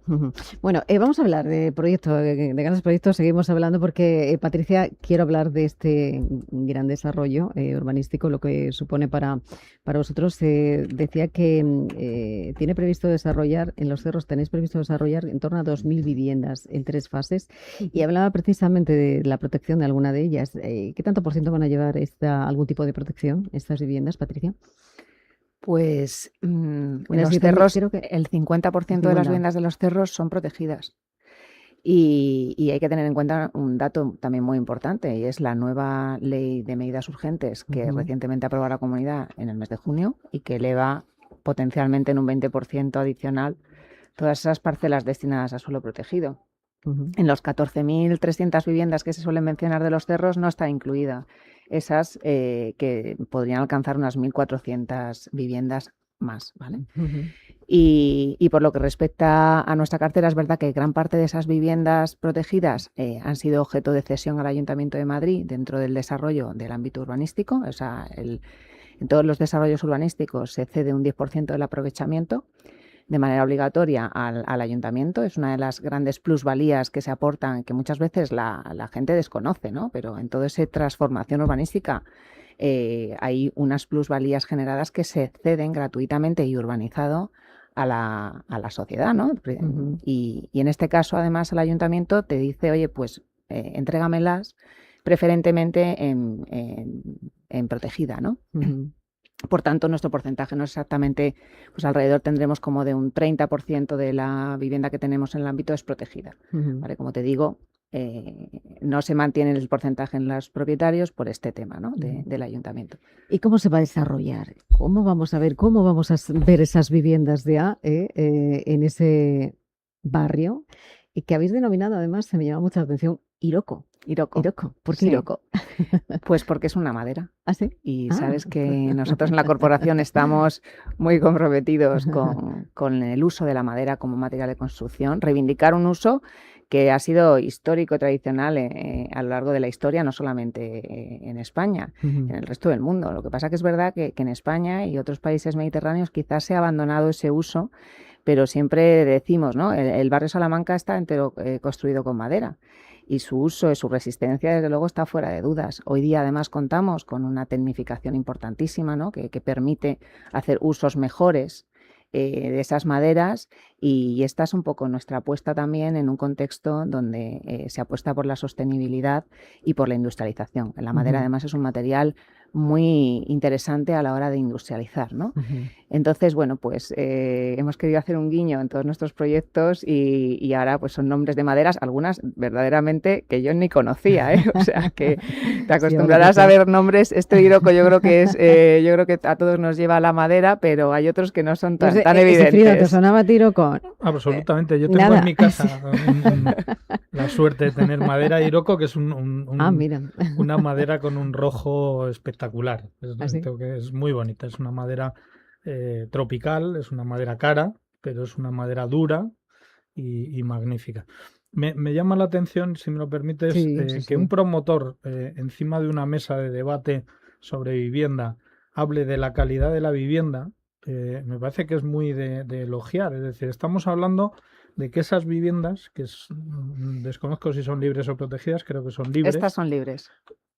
Bueno, vamos a hablar de proyectos, de grandes proyectos, seguimos hablando porque, Patricia, quiero hablar de este gran desarrollo urbanístico, lo que supone para vosotros. Decía que tiene previsto desarrollar, en Los Cerros tenéis previsto desarrollar en torno a 2.000 viviendas en 3 fases, y hablaba precisamente de la protección de alguna de ellas. ¿Qué tanto por ciento van a llevar algún tipo de protección estas viviendas, Patricia? Pues en Bueno, Los sí, Cerros creo que el 50% de las viviendas de Los Cerros son protegidas. Y hay que tener en cuenta un dato también muy importante, y es la nueva ley de medidas urgentes que recientemente aprobó la Comunidad en el mes de junio y que eleva potencialmente en un 20% adicional todas esas parcelas destinadas a suelo protegido. En los 14.300 viviendas que se suelen mencionar de Los Cerros no está incluida esas que podrían alcanzar unas 1.400 viviendas más, ¿vale? Y por lo que respecta a nuestra cartera, es verdad que gran parte de esas viviendas protegidas han sido objeto de cesión al Ayuntamiento de Madrid dentro del desarrollo del ámbito urbanístico. O sea, en todos los desarrollos urbanísticos se cede un 10% del aprovechamiento de manera obligatoria al Ayuntamiento. Es una de las grandes plusvalías que se aportan, que muchas veces la gente desconoce, ¿no? Pero en toda esa transformación urbanística hay unas plusvalías generadas que se ceden gratuitamente y urbanizado a la sociedad, ¿no? Y en este caso, además, el Ayuntamiento te dice, oye, pues entrégamelas preferentemente en protegida, ¿no? Por tanto, nuestro porcentaje no es exactamente, pues alrededor tendremos como de un 30% de la vivienda que tenemos en el ámbito es protegida. ¿Vale? Como te digo, no se mantiene el porcentaje en los propietarios por este tema, ¿no? del Ayuntamiento. ¿Y cómo se va a desarrollar? ¿Cómo vamos a ver esas viviendas de en ese barrio? Y que habéis denominado, además, se me llama mucha atención, Iroko. Iroko. ¿Por qué Iroko? Pues porque es una madera. ¿Ah, sí? Y sabes que nosotros en la corporación estamos muy comprometidos con el uso de la madera como material de construcción, reivindicar un uso que ha sido histórico, tradicional a lo largo de la historia, no solamente en España, en el resto del mundo. Lo que pasa que es verdad que en España y otros países mediterráneos quizás se ha abandonado ese uso, pero siempre decimos, ¿no? El barrio Salamanca está entero construido con madera. Y su uso y su resistencia, desde luego, está fuera de dudas. Hoy día, además, contamos con una tecnificación importantísima, ¿no? que permite hacer usos mejores de esas maderas, y esta es un poco nuestra apuesta también en un contexto donde se apuesta por la sostenibilidad y por la industrialización. La madera, además, es un material muy interesante a la hora de industrializar, ¿no? Entonces, bueno, pues hemos querido hacer un guiño en todos nuestros proyectos y ahora pues son nombres de maderas, algunas verdaderamente que yo ni conocía, ¿eh? O sea, que te acostumbrarás a ver nombres. Este Iroko yo creo que a todos nos lleva a la madera, pero hay otros que no son tan evidentes. Frida, ¿te sonaba Iroko? Absolutamente. Yo tengo en mi casa la suerte de tener madera Iroko, que es una madera con un rojo espectacular. ¿Ah, sí? Que es muy bonita. Es una madera tropical, es una madera cara, pero es una madera dura y magnífica. Me llama la atención, si me lo permites, que un promotor encima de una mesa de debate sobre vivienda hable de la calidad de la vivienda, me parece que es muy de elogiar. Es decir, estamos hablando de que esas viviendas, desconozco si son libres o protegidas, creo que son libres. Estas son libres.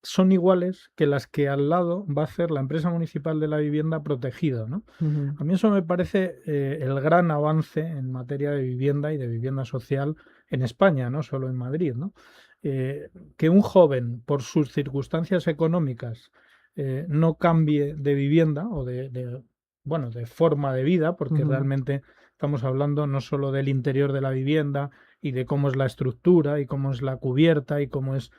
Son iguales que las que al lado va a hacer la empresa municipal de la vivienda protegida, ¿no? Ujú. A mí eso me parece el gran avance en materia de vivienda y de vivienda social en España, no solo en Madrid, ¿no? Que un joven, por sus circunstancias económicas, no cambie de vivienda o de forma de vida, porque realmente estamos hablando no solo del interior de la vivienda y de cómo es la estructura y cómo es la cubierta y cómo es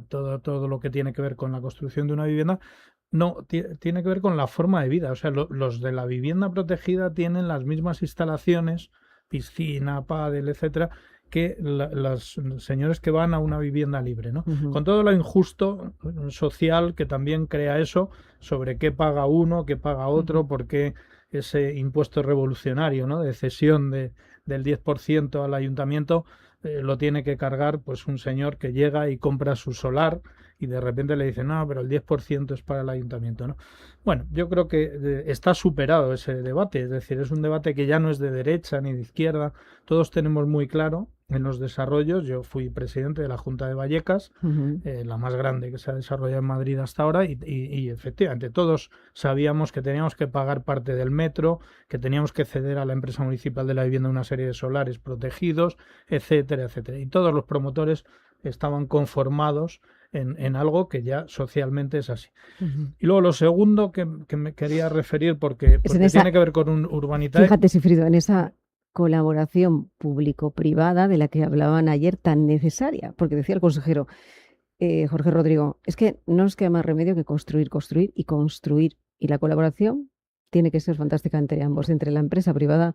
todo lo que tiene que ver con la construcción de una vivienda. No, tiene que ver con la forma de vida. O sea, los de la vivienda protegida tienen las mismas instalaciones, piscina, pádel, etcétera, que los señores que van a una vivienda libre, ¿no? Con todo lo injusto social que también crea eso, sobre qué paga uno, qué paga otro, por qué ese impuesto revolucionario, ¿no? De cesión del 10% al ayuntamiento, lo tiene que cargar pues un señor que llega y compra su solar y de repente le dicen, no, pero el 10% es para el ayuntamiento, ¿no? Bueno, yo creo que está superado ese debate, es decir, es un debate que ya no es de derecha ni de izquierda, todos tenemos muy claro en los desarrollos. Yo fui presidente de la Junta de Vallecas, la más grande que se ha desarrollado en Madrid hasta ahora, y efectivamente todos sabíamos que teníamos que pagar parte del metro, que teníamos que ceder a la empresa municipal de la vivienda una serie de solares protegidos, etcétera, etcétera. Y todos los promotores estaban conformados en algo que ya socialmente es así. Y luego lo segundo que me quería referir, porque tiene que ver con un Urbanitae. Fíjate, Sigfrido, en esa colaboración público-privada de la que hablaban ayer, tan necesaria, porque decía el consejero Jorge Rodrigo, es que no nos queda más remedio que construir, construir y construir. Y la colaboración tiene que ser fantástica entre ambos, entre la empresa privada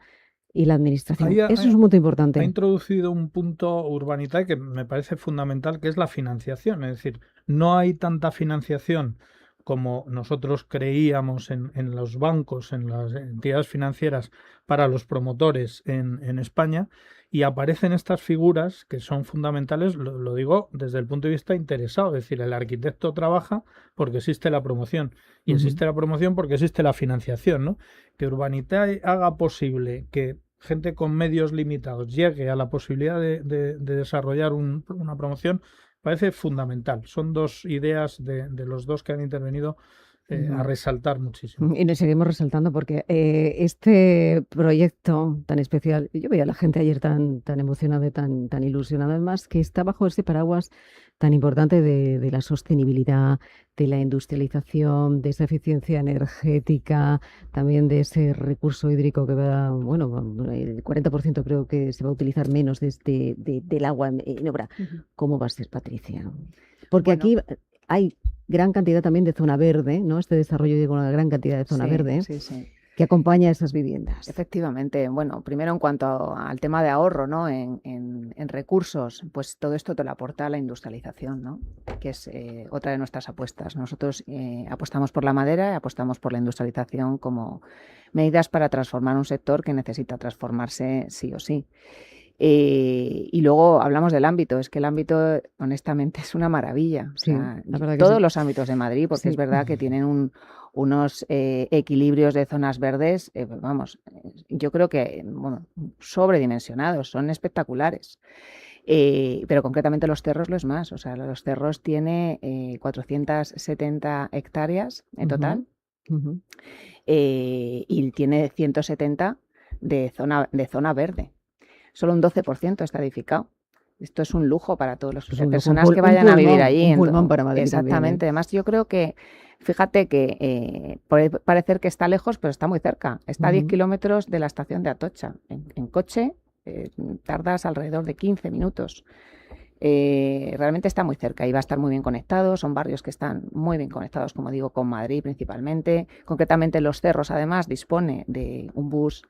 y la administración. Eso es un punto importante. Ha introducido un punto Urbanitae que me parece fundamental, que es la financiación. Es decir, no hay tanta financiación como nosotros creíamos en los bancos, en las entidades financieras para los promotores en España, y aparecen estas figuras que son fundamentales, lo digo desde el punto de vista interesado, es decir, el arquitecto trabaja porque existe la promoción, y existe la promoción porque existe la financiación, ¿no? Que Urbanitae haga posible que gente con medios limitados llegue a la posibilidad de desarrollar una promoción, parece fundamental. Son dos ideas de los dos que han intervenido a resaltar muchísimo. Y nos seguimos resaltando porque este proyecto tan especial, yo veía a la gente ayer tan emocionada y tan ilusionada, además, que está bajo ese paraguas tan importante de la sostenibilidad, de la industrialización, de esa eficiencia energética, también de ese recurso hídrico que va, bueno, el 40% creo que se va a utilizar menos del agua en obra. ¿Cómo va a ser, Patricia? Porque aquí hay gran cantidad también de zona verde, ¿no? Este desarrollo lleva una gran cantidad de zona verde que acompaña a esas viviendas. Efectivamente. Bueno, primero en cuanto al tema de ahorro, ¿no? En recursos, pues todo esto te lo aporta la industrialización, ¿no? Que es otra de nuestras apuestas. Nosotros apostamos por la madera y apostamos por la industrialización como medidas para transformar un sector que necesita transformarse sí o sí. Y luego hablamos del ámbito, es que el ámbito honestamente es una maravilla, Sí, o sea, la verdad que todos sí. los ámbitos de Madrid, porque Sí. es verdad que tienen unos equilibrios de zonas verdes, vamos, yo creo que bueno, sobredimensionados, son espectaculares. Pero concretamente los cerros lo es más, o sea, los cerros tiene 470 hectáreas en total y tiene 170 de zona verde. Solo un 12% está edificado. Esto es un lujo para todas las personas que vayan a vivir allí. Un pulmón para Madrid. Exactamente. También, Además, yo creo que, fíjate que puede parecer que está lejos, pero está muy cerca. Está a 10 kilómetros de la estación de Atocha. En coche tardas alrededor de 15 minutos. Realmente está muy cerca y va a estar muy bien conectado. Son barrios que están muy bien conectados, como digo, con Madrid principalmente. Concretamente Los Cerros, además, dispone de un bus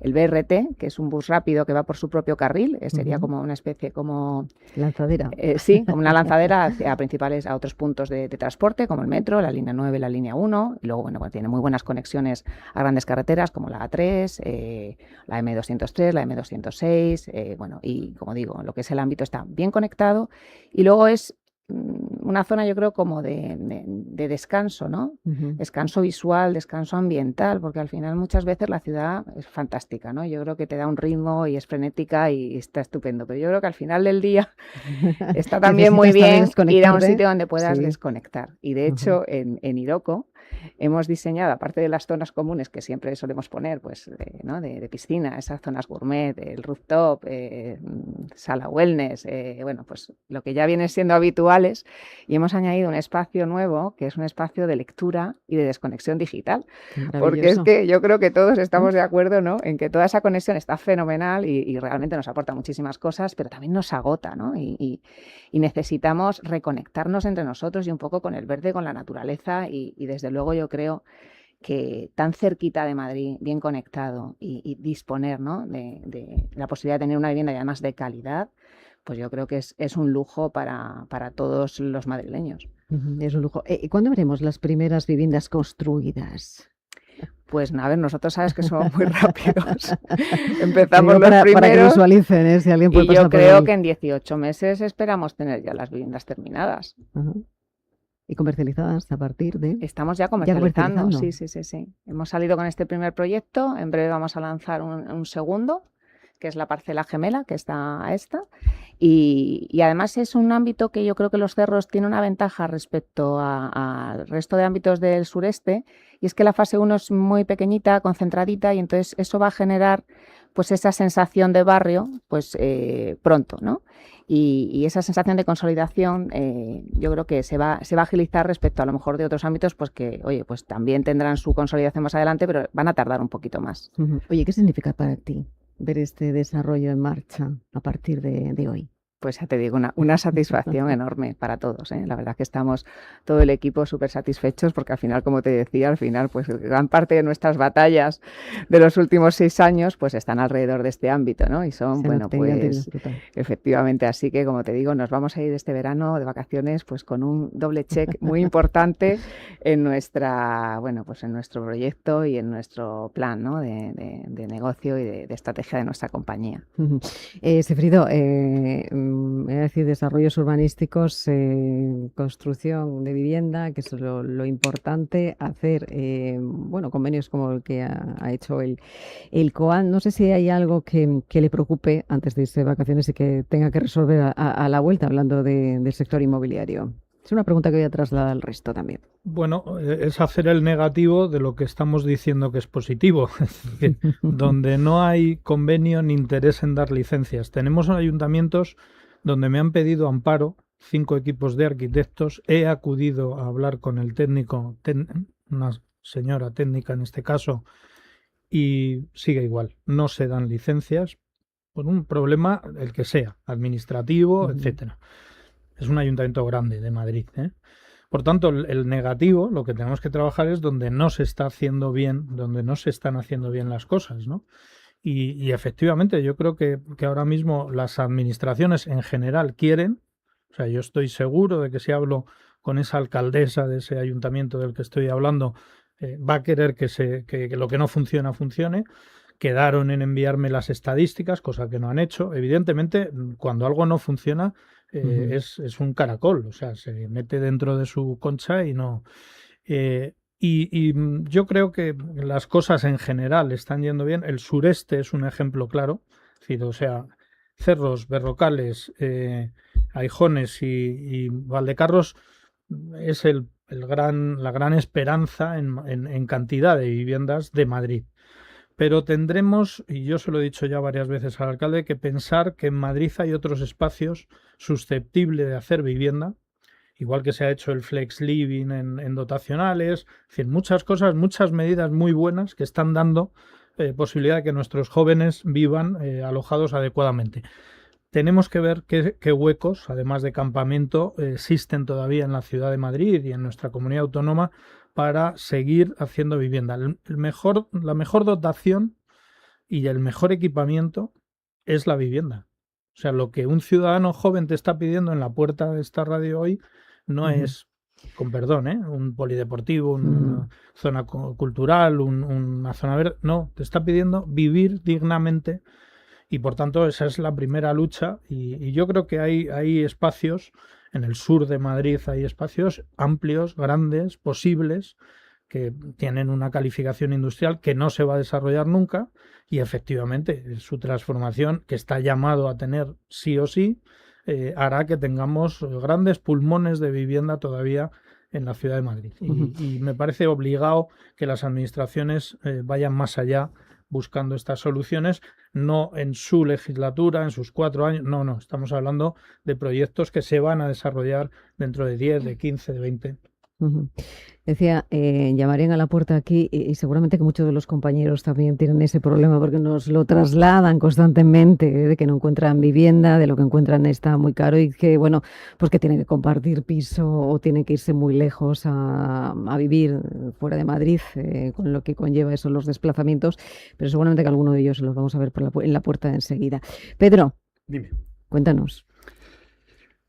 el BRT, que es un bus rápido que va por su propio carril, sería Ujú. como una especie como Lanzadera. sí, como una lanzadera a otros puntos de transporte, como el metro, la línea 9, la línea 1, y luego, bueno, pues tiene muy buenas conexiones a grandes carreteras como la A3, la M203, la M206, bueno, y como digo, lo que es el ámbito está bien conectado, y luego es una zona, yo creo, como de descanso, ¿no? Ujú. Descanso visual, descanso ambiental, porque al final muchas veces la ciudad es fantástica, ¿no? Yo creo que te da un ritmo y es frenética y está estupendo, pero yo creo que al final del día está también muy Necesitas también bien ir a un desconectarte. sitio donde puedas Sí. desconectar. Y de Ujú. hecho, en Iroko hemos diseñado, aparte de las zonas comunes que siempre solemos poner, pues, ¿no? de piscina, esas zonas gourmet, el rooftop, sala wellness, bueno, pues lo que ya vienen siendo habituales, y hemos añadido un espacio nuevo, que es un espacio de lectura y de desconexión digital. Qué Porque es maravilloso. que yo creo que todos estamos de acuerdo, ¿no? En que toda esa conexión está fenomenal y realmente nos aporta muchísimas cosas, pero también nos agota, ¿no? Y necesitamos reconectarnos entre nosotros y un poco con el verde, con la naturaleza y desde luego yo creo que tan cerquita de Madrid, bien conectado y disponer, ¿no? de la posibilidad de tener una vivienda y además de calidad, pues yo creo que es un lujo para todos los madrileños. Ujú, es un lujo. ¿Y cuándo veremos las primeras viviendas construidas? Pues a ver, nosotros sabes que somos muy rápidos. Te Empezamos digo los para que primeros visualicen, ¿eh? Si alguien puede y yo pasar por creo ahí. que en 18 meses esperamos tener ya las viviendas terminadas. Ajá. Y comercializadas a partir de... Estamos ya Ya comercializando, comercializando. sí. Hemos salido con este primer proyecto, en breve vamos a lanzar un segundo, que es la parcela gemela, que está a esta, y además es un ámbito que yo creo que los cerros tienen una ventaja respecto al resto de ámbitos del sureste, y es que la fase 1 es muy pequeñita, concentradita, y entonces eso va a generar pues esa sensación de barrio pues pronto, ¿no? Y esa sensación de consolidación yo creo que se va a agilizar respecto a lo mejor de otros ámbitos pues que, oye, pues también tendrán su consolidación más adelante, pero van a tardar un poquito más. Ujú. Oye, ¿qué significa para ti ver este desarrollo en marcha a partir de hoy? Pues ya te digo, una satisfacción enorme para todos, ¿eh? La verdad que estamos todo el equipo súper satisfechos porque al final, como te decía, al final pues gran parte de nuestras batallas de los últimos 6 años pues están alrededor de este ámbito, ¿no? Y son, Se bueno, nota ya de pues disfrutar. efectivamente, así que como te digo, nos vamos a ir este verano de vacaciones pues con un doble check muy importante en nuestra, bueno, pues en nuestro proyecto y en nuestro plan, ¿no? de negocio y de estrategia de nuestra compañía. Ujú. Sigfrido, voy a decir desarrollos urbanísticos, construcción de vivienda, que es lo importante, hacer bueno, convenios como el que ha hecho el COAN. No sé si hay algo que le preocupe antes de irse de vacaciones y que tenga que resolver a la vuelta, hablando del sector inmobiliario. Es una pregunta que voy a trasladar al resto también. Bueno, es hacer el negativo de lo que estamos diciendo que es positivo. Es decir, donde no hay convenio ni interés en dar licencias. Tenemos ayuntamientos donde me han pedido amparo 5 equipos de arquitectos. He acudido a hablar con el técnico, una señora técnica en este caso, y sigue igual. No se dan licencias por un problema, el que sea, administrativo, etcétera. Es un ayuntamiento grande de Madrid, ¿eh? Por tanto, el negativo, lo que tenemos que trabajar es donde no se está haciendo bien, donde no se están haciendo bien las cosas, ¿no? Y efectivamente, yo creo que ahora mismo las administraciones en general quieren, o sea, yo estoy seguro de que si hablo con esa alcaldesa de ese ayuntamiento del que estoy hablando, va a querer que lo que no funciona, funcione. Quedaron en enviarme las estadísticas, cosa que no han hecho. Evidentemente, cuando algo no funciona, es un caracol, o sea, se mete dentro de su concha y no. Yo creo que las cosas en general están yendo bien. El sureste es un ejemplo claro, es decir, o sea, Cerros, Berrocales, Aijones y Valdecarros es la gran esperanza en cantidad de viviendas de Madrid. Pero tendremos, y yo se lo he dicho ya varias veces al alcalde, que pensar que en Madrid hay otros espacios susceptibles de hacer vivienda, igual que se ha hecho el flex living en dotacionales, es decir, muchas cosas, muchas medidas muy buenas que están dando posibilidad de que nuestros jóvenes vivan alojados adecuadamente. Tenemos que ver qué huecos, además de campamento, existen todavía en la ciudad de Madrid y en nuestra comunidad autónoma para seguir haciendo vivienda. La mejor dotación y el mejor equipamiento es la vivienda. O sea, lo que un ciudadano joven te está pidiendo en la puerta de esta radio hoy no es, con perdón, un polideportivo, una zona cultural, una zona verde. No, te está pidiendo vivir dignamente y por tanto esa es la primera lucha y yo creo que hay espacios, en el sur de Madrid hay espacios amplios, grandes, posibles, que tienen una calificación industrial que no se va a desarrollar nunca y efectivamente su transformación, que está llamado a tener sí o sí, hará que tengamos grandes pulmones de vivienda todavía en la ciudad de Madrid. Y me parece obligado que las administraciones vayan más allá buscando estas soluciones, no en su legislatura, en sus 4 años, no, estamos hablando de proyectos que se van a desarrollar dentro de 10, de 15, de 20. Decía, llamarían a la puerta aquí y seguramente que muchos de los compañeros también tienen ese problema porque nos lo trasladan constantemente, de que no encuentran vivienda, de lo que encuentran está muy caro y que, bueno, pues que tienen que compartir piso o tienen que irse muy lejos a vivir fuera de Madrid, con lo que conlleva eso, los desplazamientos, pero seguramente que alguno de ellos los vamos a ver en la puerta enseguida. Pedro, dime. Cuéntanos.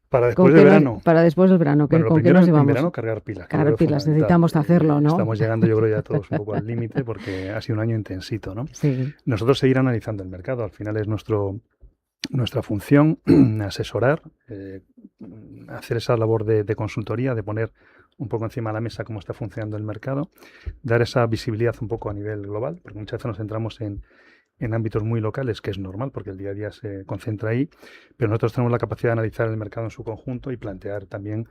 Para después del verano. Para después del verano. Bueno, ¿Con qué nos llevamos? En verano cargar pilas. Cargar pilas, necesitamos hacerlo, ¿no? Estamos llegando, yo creo, ya todos un poco al límite porque ha sido un año intensito, ¿no? Sí. Nosotros seguir analizando el mercado. Al final es nuestra función asesorar, hacer esa labor de consultoría, de poner un poco encima de la mesa cómo está funcionando el mercado, dar esa visibilidad un poco a nivel global, porque muchas veces nos centramos en ámbitos muy locales, que es normal porque el día a día se concentra ahí, pero nosotros tenemos la capacidad de analizar el mercado en su conjunto y plantear también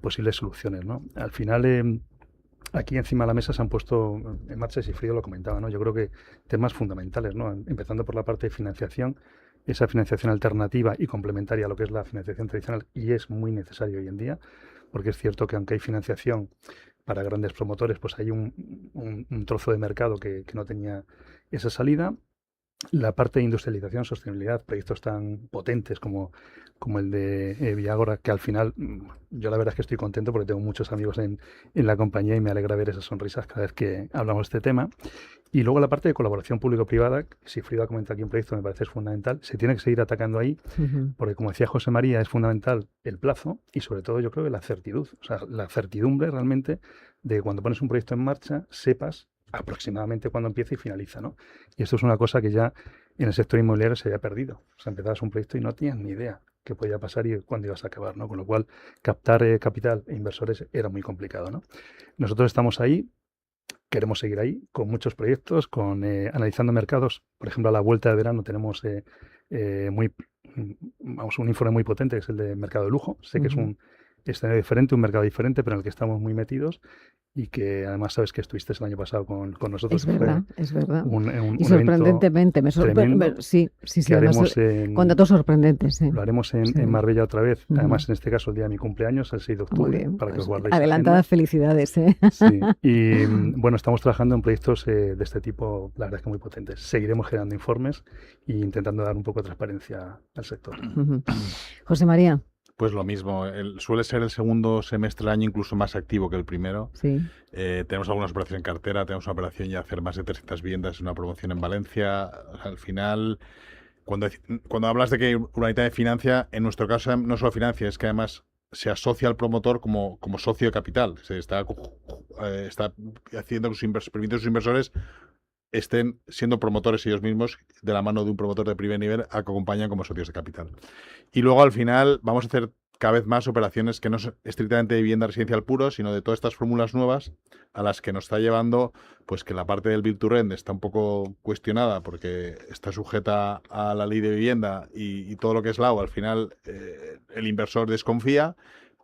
posibles soluciones, ¿no? Al final, aquí encima de la mesa se han puesto en marcha, y Frío lo comentaba, ¿no? Yo creo que temas fundamentales, ¿no? Empezando por la parte de financiación, esa financiación alternativa y complementaria a lo que es la financiación tradicional, y es muy necesario hoy en día, porque es cierto que aunque hay financiación para grandes promotores, pues hay un trozo de mercado que no tenía esa salida. La parte de industrialización, sostenibilidad, proyectos tan potentes como el de Villagora, que al final yo la verdad es que estoy contento porque tengo muchos amigos en la compañía y me alegra ver esas sonrisas cada vez que hablamos de este tema. Y luego la parte de colaboración público-privada, si Frida comenta aquí un proyecto, me parece es fundamental, se tiene que seguir atacando ahí, porque como decía José María, es fundamental el plazo y sobre todo yo creo que la certidumbre, o sea, la certidumbre realmente de que cuando pones un proyecto en marcha, sepas aproximadamente cuando empieza y finaliza, ¿no? Y esto es una cosa que ya en el sector inmobiliario se había perdido. O sea, empezabas un proyecto y no tenías ni idea qué podía pasar y cuándo ibas a acabar, ¿no? Con lo cual, captar capital e inversores era muy complicado, ¿no? Nosotros estamos ahí, queremos seguir ahí, con muchos proyectos, analizando mercados. Por ejemplo, a la vuelta de verano tenemos un informe muy potente, que es el de mercado de lujo. Sé que es un escenario diferente, un mercado diferente, pero en el que estamos muy metidos y que además sabes que estuviste el año pasado con nosotros. Es verdad. Y sorprendentemente, me sorprende. Sí, además, con datos sorprendentes. Lo haremos en Marbella otra vez, además en este caso el día de mi cumpleaños, el 6 de octubre, bien, para pues que os guardéis. Adelantadas felicidades. Sí, y bueno, estamos trabajando en proyectos de este tipo, la verdad es que muy potentes. Seguiremos generando informes e intentando dar un poco de transparencia al sector. José María. Pues lo mismo, suele ser el segundo semestre del año incluso más activo que el primero. Sí. Tenemos algunas operaciones en cartera, tenemos una operación ya hacer más de 300 viviendas, una promoción en Valencia. Al final, cuando hablas de que Urbanitae financia, en nuestro caso no solo financia, es que además se asocia al promotor como socio de capital. Se está haciendo que permite a sus inversores estén siendo promotores ellos mismos de la mano de un promotor de primer nivel a que acompañan como socios de capital. Y luego al final vamos a hacer cada vez más operaciones que no son estrictamente de vivienda residencial puro, sino de todas estas fórmulas nuevas a las que nos está llevando, pues que la parte del Build to Rent está un poco cuestionada porque está sujeta a la ley de vivienda y todo lo que es LAU, al final el inversor desconfía,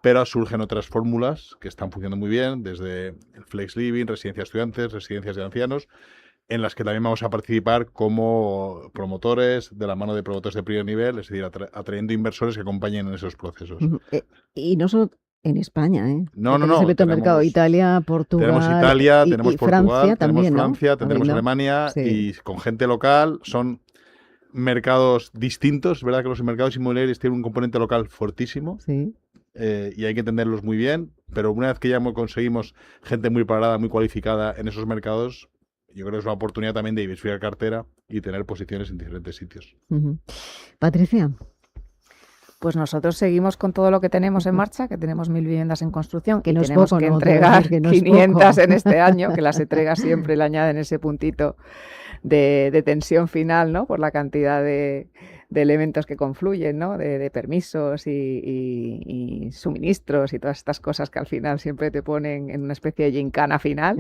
pero surgen otras fórmulas que están funcionando muy bien, desde el Flex Living, residencias de estudiantes, residencias de ancianos, en las que también vamos a participar como promotores de la mano de promotores de primer nivel, es decir, atrayendo inversores que acompañen en esos procesos. Y no solo en España, ¿eh? No. Mercado Italia, Portugal. Tenemos Italia, tenemos Portugal, Francia tenemos también, Francia, ¿no? tenemos Alemania, sí. Y con gente local. Son mercados distintos. Es verdad que los mercados inmobiliarios tienen un componente local fortísimo. Sí. Y hay que entenderlos muy bien, pero una vez que ya conseguimos gente muy preparada, muy cualificada en esos mercados, yo creo que es una oportunidad también de diversificar cartera y tener posiciones en diferentes sitios. Patricia. Pues nosotros seguimos con todo lo que tenemos en marcha, que tenemos 1.000 viviendas en construcción, que no tenemos poco, que ¿no? entregar Que no 500 en este año, que las entregas siempre le añaden ese puntito de tensión final, ¿no? Por la cantidad de elementos que confluyen, ¿no? De permisos y suministros y todas estas cosas que al final siempre te ponen en una especie de gincana final.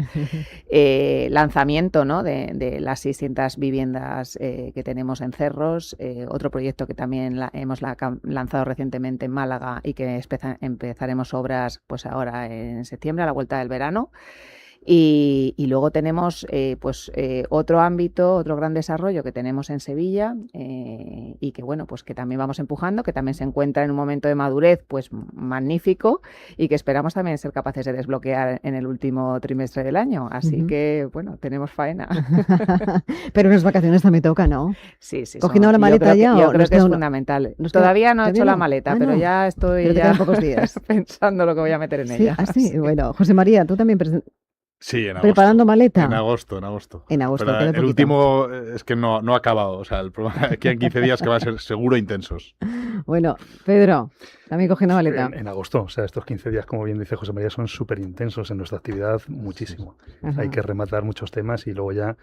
Lanzamiento, ¿no? de las 600 viviendas que tenemos en Cerros, otro proyecto que también hemos lanzado recientemente en Málaga y que empezaremos obras pues ahora en septiembre, a la vuelta del verano. Y luego tenemos otro ámbito, otro gran desarrollo que tenemos en Sevilla y que bueno, pues que también vamos empujando, que también se encuentra en un momento de madurez pues magnífico y que esperamos también ser capaces de desbloquear en el último trimestre del año. Así que bueno, tenemos faena. Pero unas vacaciones también toca, ¿no? Sí. ¿Cogiendo la maleta ya? Yo creo que es fundamental. Todavía no he hecho la maleta, pero ya estoy pocos días pensando lo que voy a meter en ella. Sí. Bueno, José María, tú también Sí, en agosto. ¿Preparando maleta? En agosto. En agosto. Pero el último es que no ha acabado. O sea, el problema quedan 15 días que van a ser seguro intensos. Bueno, Pedro, también cogiendo maleta. En agosto. O sea, estos 15 días, como bien dice José María, son súper intensos en nuestra actividad, muchísimo. Ajá. Hay que rematar muchos temas y luego ya,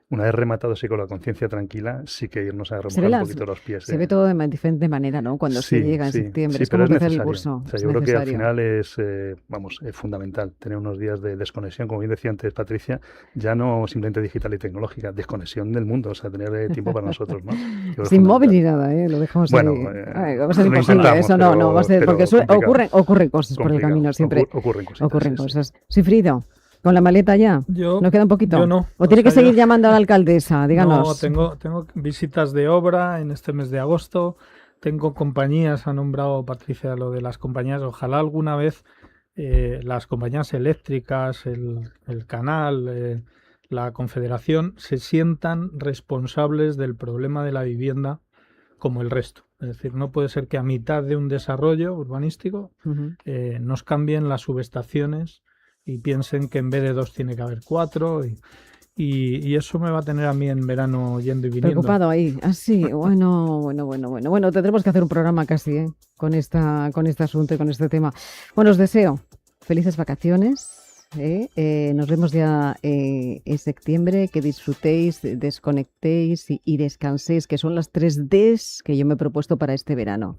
una vez rematado así con la conciencia tranquila, sí que irnos a remojar un poquito los pies. Se ve todo de diferente manera, ¿no? Cuando se llega en septiembre. Es como empezar el curso. O sea, yo creo que al final es fundamental tener unos días de desconexión, como bien decía antes Patricia, ya no simplemente digital y tecnológica, desconexión del mundo, o sea, tener tiempo para nosotros, ¿no? Sin móvil ni nada, lo dejamos ahí. Va a ser imposible, eso no va a ser, porque ocurren cosas por el camino siempre. Ocurren cosas. Sigfrido, ¿con la maleta ya? ¿Nos queda un poquito? Yo no. ¿O tiene que seguir llamando a la alcaldesa? Díganos. No, tengo visitas de obra en este mes de agosto. Tengo compañías, ha nombrado Patricia lo de las compañías. Ojalá alguna vez las compañías eléctricas, el canal, la confederación, se sientan responsables del problema de la vivienda como el resto. Es decir, no puede ser que a mitad de un desarrollo urbanístico nos cambien las subestaciones y piensen que en vez de 2 tiene que haber 4 y eso me va a tener a mí en verano yendo y viniendo. Preocupado ahí. Sí. Bueno, tendremos que hacer un programa casi con este asunto y con este tema. Bueno, os deseo felices vacaciones. Nos vemos ya en septiembre, que disfrutéis, desconectéis y descanséis, que son las 3 Ds que yo me he propuesto para este verano.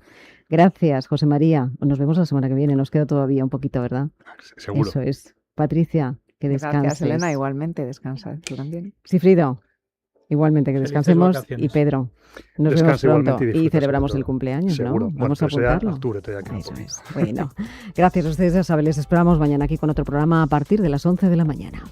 Gracias, José María. Nos vemos la semana que viene, nos queda todavía un poquito, ¿verdad? Seguro. Eso es. Patricia, que descanses. Gracias, Elena, igualmente, descansa tú también. Sigfrido, igualmente que descansemos. Y Pedro, nos vemos pronto y celebramos el cumpleaños, seguro. ¿no? Vamos a apuntarlo. Octubre, Eso es. Bueno, gracias a ustedes, ya saben, les esperamos mañana aquí con otro programa a partir de las 11 de la mañana.